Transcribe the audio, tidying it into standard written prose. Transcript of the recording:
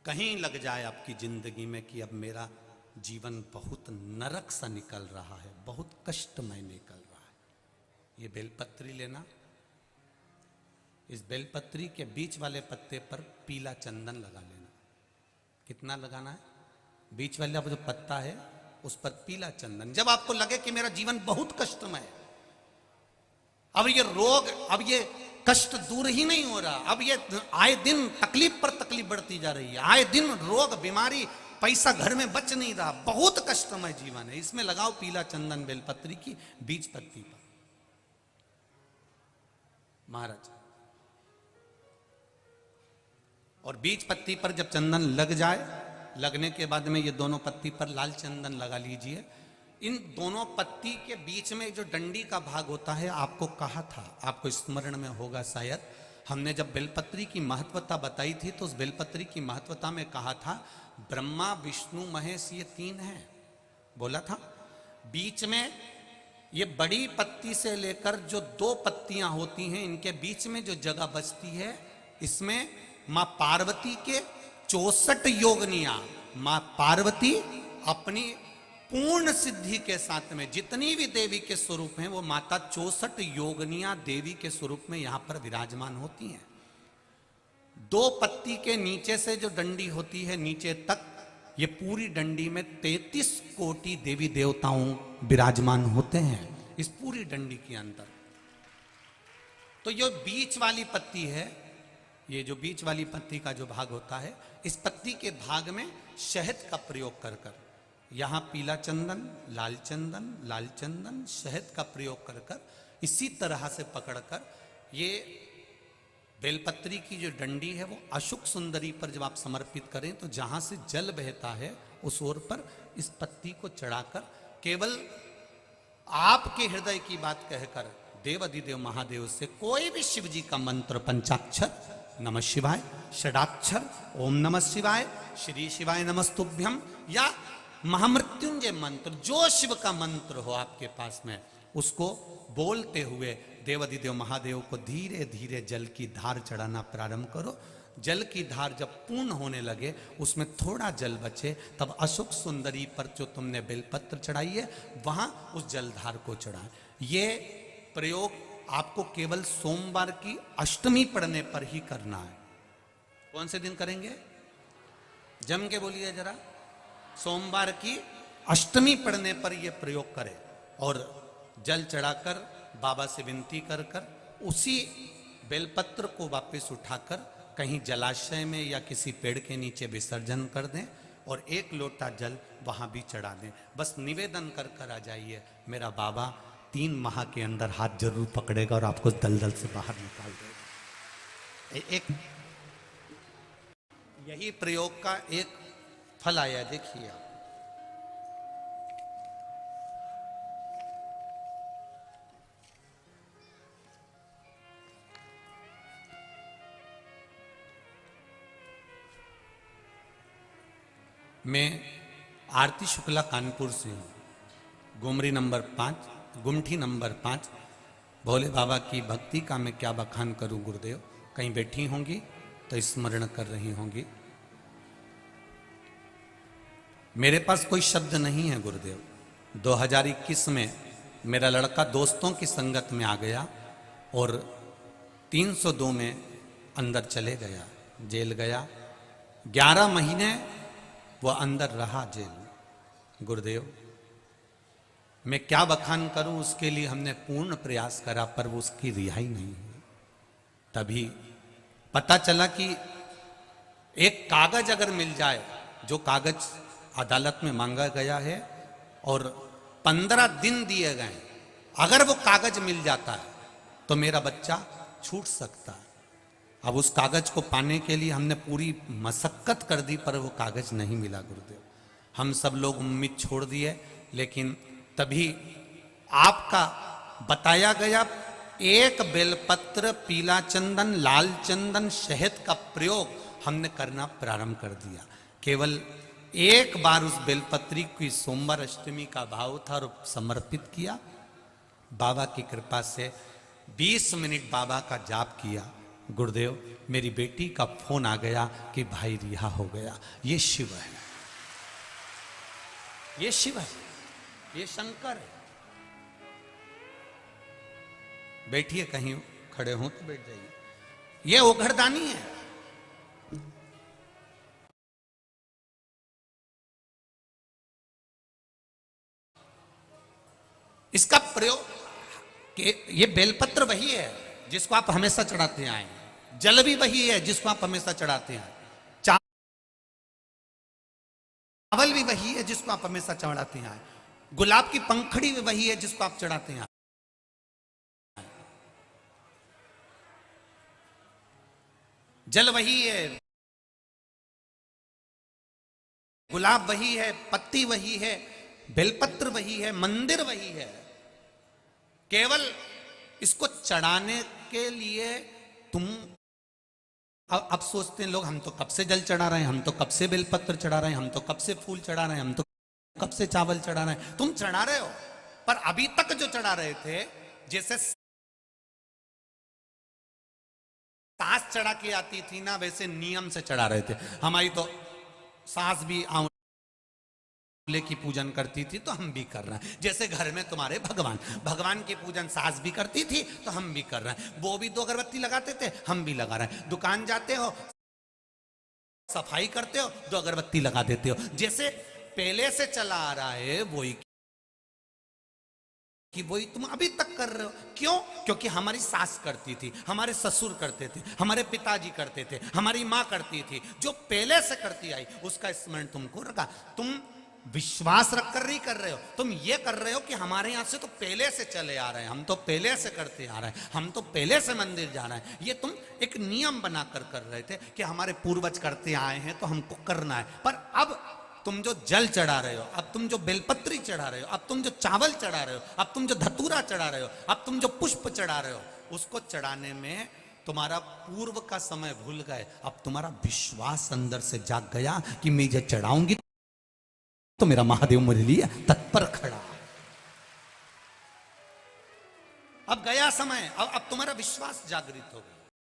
कहीं लग जाए आपकी जिंदगी में कि अब मेरा जीवन बहुत नरक सा निकल रहा है, बहुत कष्टमय निकल रहा है, ये बेलपत्री लेना। इस बेलपत्री के बीच वाले पत्ते पर पीला चंदन लगा लेना। कितना लगाना है? बीच वाला जो पत्ता है उस पर पीला चंदन। जब आपको लगे कि मेरा जीवन बहुत कष्टमय है, अब ये रोग, अब ये कष्ट दूर ही नहीं हो रहा, अब ये आए दिन तकलीफ पर तकलीफ बढ़ती जा रही है, आए दिन रोग बीमारी, पैसा घर में बच नहीं रहा, बहुत कष्टमय जीवन है, इसमें लगाओ पीला चंदन बेलपत्री की बीज पत्ती पर। महाराज, और बीज पत्ती पर जब चंदन लग जाए, लगने के बाद में ये दोनों पत्ती पर लाल चंदन लगा लीजिए। इन दोनों पत्ती के बीच में जो डंडी का भाग होता है, आपको कहा था, आपको स्मरण में होगा शायद, हमने जब बेलपत्री की महत्वता बताई थी तो उस बेलपत्री की महत्वता में कहा था ब्रह्मा विष्णु महेश ये तीन हैं, बोला था। बीच में ये बड़ी पत्ती से लेकर जो दो पत्तियां होती हैं, इनके बीच में जो जगह बचती है, इसमें मां पार्वती के 64 योगनियां, मां पार्वती अपनी पूर्ण सिद्धि के साथ में जितनी भी देवी के स्वरूप हैं, वो माता 64 योगनियां देवी के स्वरूप में यहां पर विराजमान होती हैं। दो पत्ती के नीचे से जो डंडी होती है नीचे तक, ये पूरी डंडी में 33 कोटि देवी देवताओं विराजमान होते हैं इस पूरी डंडी के अंदर। तो ये बीच वाली पत्ती है, ये जो बीच वाली पत्ती का जो भाग होता है, इस पत्ती के भाग में शहद का प्रयोग कर कर, यहां पीला चंदन, लाल चंदन, लाल चंदन, शहद का प्रयोग कर कर, इसी तरह से पकड़कर ये बेलपत्री की जो डंडी है वो अशुक सुंदरी पर जब आप समर्पित करें तो जहां से जल बहता है उस ओर पर इस पत्ती को चढ़ाकर केवल आपके हृदय की बात कहकर देवाधिदेव महादेव से कोई भी शिव जी का मंत्र, पंचाक्षर नमः शिवाय, षडाक्षर ओम नमः शिवाय, श्री शिवाय नमस्तुभ्यम, या महामृत्युंजय मंत्र, जो शिव का मंत्र हो आपके पास में, उसको बोलते हुए देवाधिदेव महादेव को धीरे धीरे जल की धार चढ़ाना प्रारंभ करो। जल की धार जब पूर्ण होने लगे, उसमें थोड़ा जल बचे, तब अशुक सुंदरी पर जो तुमने बेलपत्र चढ़ाई है वहां उस जलधार को चढ़ाए। ये प्रयोग आपको केवल सोमवार की अष्टमी पढ़ने पर ही करना है। कौन से दिन करेंगे? जम के बोलिए जरा। सोमवार की अष्टमी पढ़ने पर यह प्रयोग करें और जल चढ़ाकर बाबा से विनती कर कर उसी बेलपत्र को वापस उठाकर कहीं जलाशय में या किसी पेड़ के नीचे विसर्जन कर दें और एक लोटा जल वहां भी चढ़ा दें। बस निवेदन कर कर आ जाइए, मेरा बाबा 3 माह के अंदर हाथ जरूर पकड़ेगा और आपको दलदल से बाहर निकाल देगा। एक यही प्रयोग का एक फल आया, देखिए आप। मैं आरती शुक्ला कानपुर से हूँ, गुमरी नंबर 5, गुमठी नंबर 5। भोले बाबा की भक्ति का मैं क्या बखान करूं गुरुदेव, कहीं बैठी होंगी तो स्मरण कर रही होंगी। मेरे पास कोई शब्द नहीं है गुरुदेव। 2021 में मेरा लड़का दोस्तों की संगत में आ गया और 302 में अंदर चले गया, जेल गया। 11 महीने वो अंदर रहा जेल। गुरुदेव, मैं क्या बखान करूं, उसके लिए हमने पूर्ण प्रयास करा पर वो उसकी रिहाई नहीं हुई। तभी पता चला कि एक कागज अगर मिल जाए, जो कागज अदालत में मांगा गया है और 15 दिन दिए गए, अगर वो कागज मिल जाता है तो मेरा बच्चा छूट सकता है। अब उस कागज को पाने के लिए हमने पूरी मशक्कत कर दी पर वो कागज नहीं मिला गुरुदेव। हम सब लोग उम्मीद छोड़ दिए, लेकिन तभी आपका बताया गया एक बेलपत्र, पीला चंदन, लाल चंदन, शहद का प्रयोग हमने करना प्रारंभ कर दिया। केवल एक बार उस बेलपत्री की सोमवार अष्टमी का भाव था और समर्पित किया। बाबा की कृपा से 20 मिनट बाबा का जाप किया गुरुदेव मेरी बेटी का फोन आ गया कि भाई रिहा हो गया। ये शिव है, ये शिव है, ये शंकर है। बैठिए, कहीं खड़े हो तो बैठ जाइए। ये ओघरदानी है। इसका प्रयोग कि ये बेलपत्र वही है जिसको आप हमेशा चढ़ाते आए, जल भी वही है जिसको आप हमेशा चढ़ाते आए, चावल भी वही है जिसको आप हमेशा चढ़ाते आए, गुलाब की पंखड़ी भी वही है जिसको आप चढ़ाते आए, जल वही है, गुलाब वही है, पत्ती वही है, बेलपत्र वही है, मंदिर वही है। केवल इसको चढ़ाने के लिए तुम अब सोचते हैं लोग, हम तो कब से जल चढ़ा रहे हैं, हम तो कब से बेलपत्र चढ़ा रहे हैं, हम तो कब से फूल चढ़ा रहे हैं, हम तो कब से चावल चढ़ा रहे हैं। तुम चढ़ा रहे हो, पर अभी तक जो चढ़ा रहे थे, जैसे सास चढ़ा के आती थी ना, वैसे नियम से चढ़ा रहे थे। हमारी तो सास भी आंवले की पूजन करती थी, तो हम भी कर रहे हैं। जैसे घर में तुम्हारे भगवान की पूजन सास भी करती थी, तो हम भी कर रहे हैं। वो भी 2 अगरबत्ती लगाते थे, हम भी लगा रहे हैं। दुकान जाते हो, सफाई करते हो, 2 अगरबत्ती लगा देते हो। जैसे पहले से चला आ रहा है वही कि वही तुम अभी तक कर रहे हो। क्यों? क्योंकि हमारी सास करती थी, हमारे ससुर करते थे, हमारे पिताजी करते थे, हमारी माँ करती थी। जो पहले से करती आई उसका स्मरण तुमको रखा। तुम विश्वास रखकर नहीं कर रहे हो, तुम ये कर रहे हो कि हमारे यहां से तो पहले से चले आ रहे हैं, हम तो पहले से करते आ रहे हैं, हम तो पहले से मंदिर जा रहे हैं। ये तुम एक नियम बनाकर कर रहे थे कि हमारे पूर्वज करते आए हैं तो हमको करना है। पर अब तुम जो जल चढ़ा रहे हो, अब तुम जो बेलपत्री चढ़ा रहे हो, अब तुम जो चावल चढ़ा रहे हो, अब तुम जो धतूरा चढ़ा रहे हो, अब तुम जो पुष्प चढ़ा रहे हो, उसको चढ़ाने में तुम्हारा पूर्व का समय भूल गए। अब तुम्हारा विश्वास अंदर से जाग गया कि मैं ये चढ़ाऊंगी तो मेरा महादेव मेरे लिए तत्पर खड़ा। अब गया समय, अब तुम्हारा विश्वास जागृत हो गया।